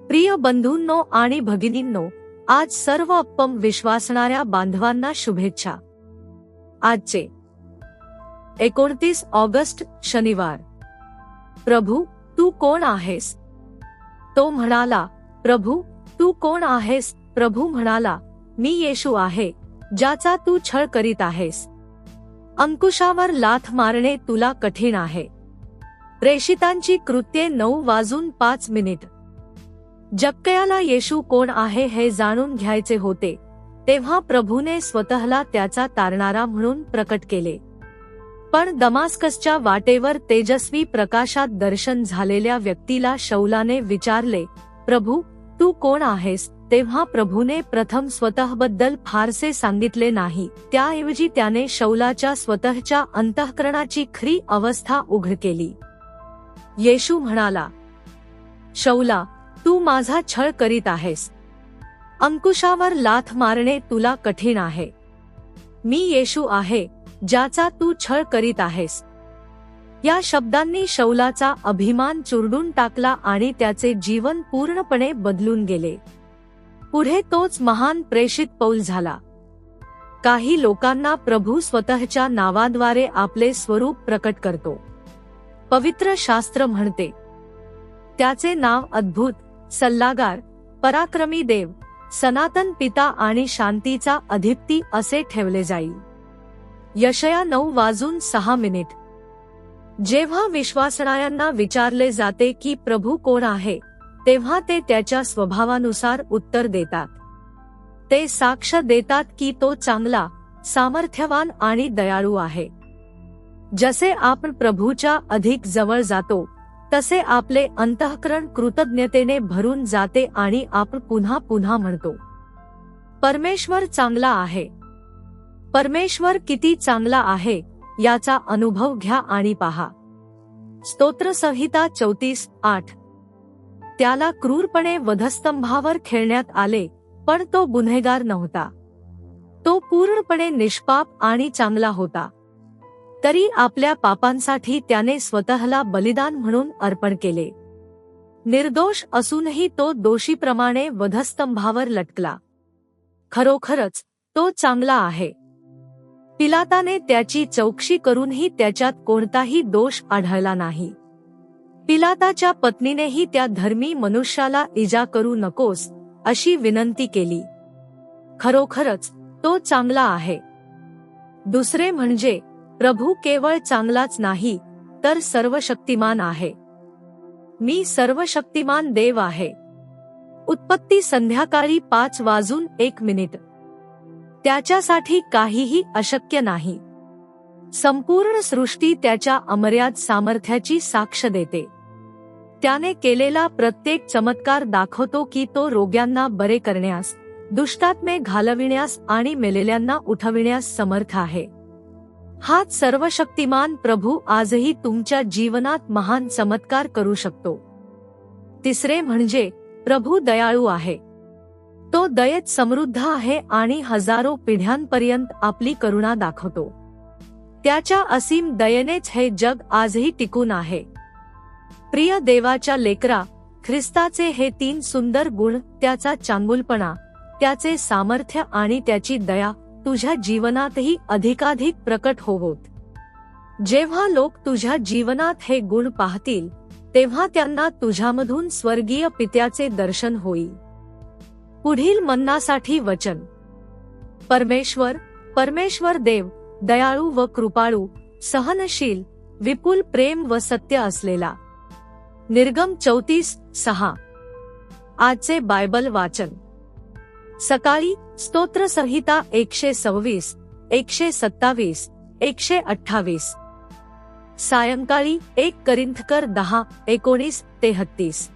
प्रिय बंधूंनो आणि भगिनींनो, आज सर्व अप्पम विश्वासणाऱ्या बांधवांना शुभेच्छा। आजचे 29 ऑगस्ट शनिवार। प्रभू तू कोण आहेस? तो म्हणाला, प्रभू तू कोण आहेस? प्रभू म्हणाला, मी येशू आहे, ज्याचा तू छळ करीत आहेस। अंकुशावर लाथ मारणे तुला कठीण आहे। प्रेषितांची कृत्ये 9:05। जक्कयाला येशू कोण आहे हे जाणून घ्यायचे होते, तेव्हा प्रभूने स्वतःला त्याचा तारणारा म्हणून प्रकट केले। पण दमास्कसच्या वाटेवर तेजस्वी प्रकाशात दर्शन झालेल्या व्यक्तीला शौलाने विचारले, प्रभू तू कोण आहेस? तेव्हा प्रभूने प्रथम स्वतःबद्दल फारसे सांगितले नाही, त्याऐवजी त्याने शौलाच्या स्वतःच्या अंतःकरणाची खरी अवस्था उघड केली। येशू म्हणाला, शौला तू माझा छळ करीत आहेस। अंकुशावर लाथ मारणे तुला कठीण आहे। मी येशू आहे, ज्याचा तू छळ करीत आहेस। या शब्दांनी शौलाचा अभिमान चुरडून टाकला आणि त्याचे जीवन पूर्णपणे बदलून गेले। पुढे तोच महान प्रेषित पौल झाला। काही लोकांना प्रभू स्वतःच्या नावाद्वारे आपले स्वरूप प्रकट करतो। पवित्र शास्त्र म्हणते, त्याचे नाव अद्भुत, सल्लागार, पराक्रमी देव, सनातन पिता आणि शांतीचा अधिपती असे ठेवले जाईल। यशया 9:06। जेव्हा विश्वासणाऱ्यांना विचारले जाते की प्रभू कोण आहे, तेव्हा ते त्याच्या स्वभावानुसार उत्तर देतात। ते साक्ष देतात की तो चांगला, सामर्थ्यवान आणि दयाळू आहे। जसे आपण प्रभूच्या अधिक जवळ जातो, तसे आपले अंतःकरण कृतज्ञतेने भरून जाते आणि आपण पुन्हा पुन्हा म्हणतो, परमेश्वर चांगला आहे। परमेश्वर किती चांगला आहे याचा अनुभव घ्या आणि पहा। स्तोत्रसंहिता 34:8। त्याला क्रूरपणे वधस्तंभावर खेळण्यात आले, पण तो गुन्हेगार नव्हता। तो पूर्णपणे निष्पाप आणि चांगला होता। तरी आपल्या पापांसाठी त्याने स्वतःला बलिदान म्हणून अर्पण केले। निर्दोष असूनही तो दोषीप्रमाणे वधस्तंभावर लटकला। खरोखरच तो चांगला आहे। पिलाताने त्याची चौकशी करूनही त्याच्यात कोणताही दोष आढळला नाही। पिलाताच्या पत्नीनेही त्या धर्मी मनुष्याला इजा करू नकोस अशी विनंती केली। खरोखरच तो चांगला आहे। दुसरे म्हणजे प्रभू केवळ चांगलाच नाही, तर सर्वशक्तिमान आहे। मी सर्वशक्तिमान देव आहे। उत्पत्ती संध्याकाळी 5:01। त्याच्यासाठी काहीही अशक्य नाही। संपूर्ण सृष्टी त्याच्या अमर्याद सामर्थ्याची साक्ष देते। त्याने केलेला प्रत्येक चमत्कार दाखवतो की तो रोग्यांना बरे करण्यास, दुष्टात्मे घालविण्यास आणि मेलेल्यांना उठविण्यास समर्थ आहे। हाच सर्वशक्तिमान प्रभू आजही तुमच्या जीवनात महान चमत्कार करू शकतो। तिसरे म्हणजे प्रभू दयाळू आहे। तो दयेत समृद्ध आहे आणि हजारो पिढ्यांपर्यंत आपली करुणा दाखवतो। त्याच्या असीम दयेनेच हे जग आजही टिकून आहे। प्रिय देवाच्या लेकरा, ख्रिस्ताचे हे 3 सुंदर गुण, त्याचा चांगुलपणा, त्याचे सामर्थ्य आणि त्याची दया, तुझ्या जीवनातही अधिकाधिक प्रकट होवोत। जेव्हा लोक तुझ्या जीवनात हे गुण पाहतील, तेव्हा त्यांना तुझ्यामधून स्वर्गीय पित्याचे दर्शन होईल। पुढील मन्नासाठी वचन। परमेश्वर देव, दयाळू व कृपाळू, सहनशील, विपुल प्रेम व सत्य असलेला। निर्गम 34:6। आजचे बायबल वाचन। सकाळी स्तोत्रसंहिता 126, 127, 128। सायंकाळी 1 करिंथकर 10:19-33।